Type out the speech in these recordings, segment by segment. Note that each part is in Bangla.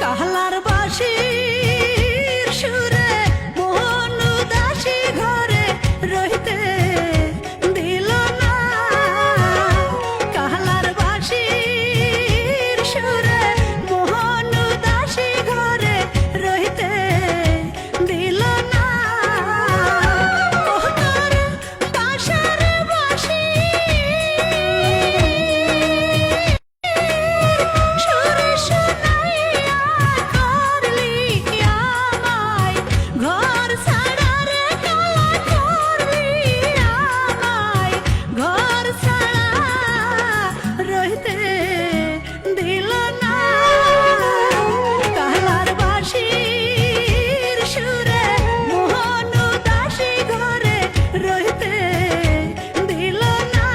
কাহলার বাঁশির সুরে মোহন উদাসী ঘরে রহিতে দিল না। কাহলার বাঁশির সুরে মোহন উদাসী ঘরে রহিতে দিল না। ওহনার বাঁশির বাঁশি সুরে শোনাইয়া করলি আমায় ঘর ছাড়া রে কালা, করলি আমায় ঘর ছাড়া রহিতে দিল না। কাহলার বাঁশির সুরে মোহন উদাসী ঘরে রহিতে দিল না।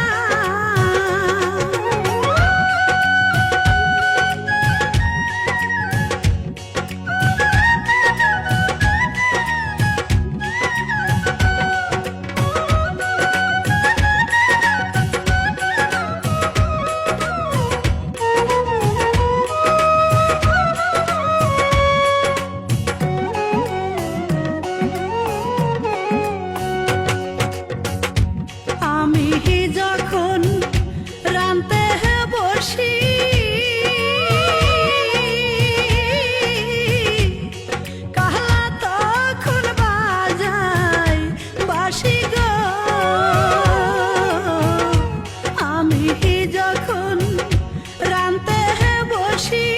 আমি যখন রানতে বসি কাহলা তখন বাজায় বাঁশি গো। আমি যখন রানতে বসি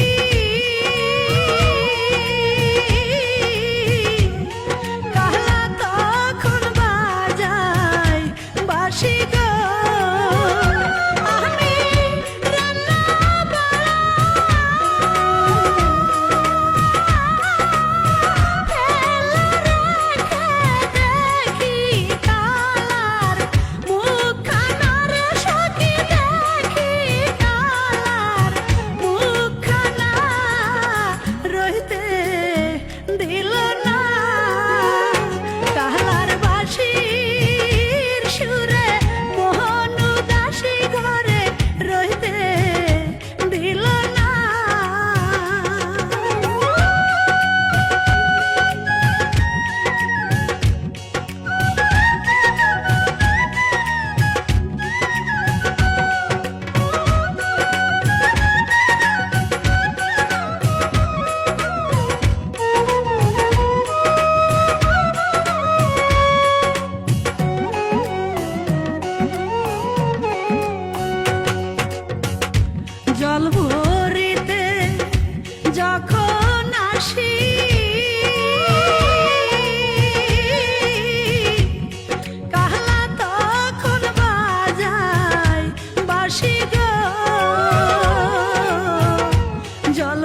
কাহলা তখন বাজায় বাঁশি গো। আমি রান্না ফেলে রেখে দেখি কালার মুখখানা রে সখী, দেখি কালার মুখখানা রহিতে দিল না। কাহলার বাঁশির সুরে মোহন উদাসী ঘরে রহিতে দিল না। জল ভরিতে যখন আসি কাহলা তখন বাজায় বাঁশি গো। জল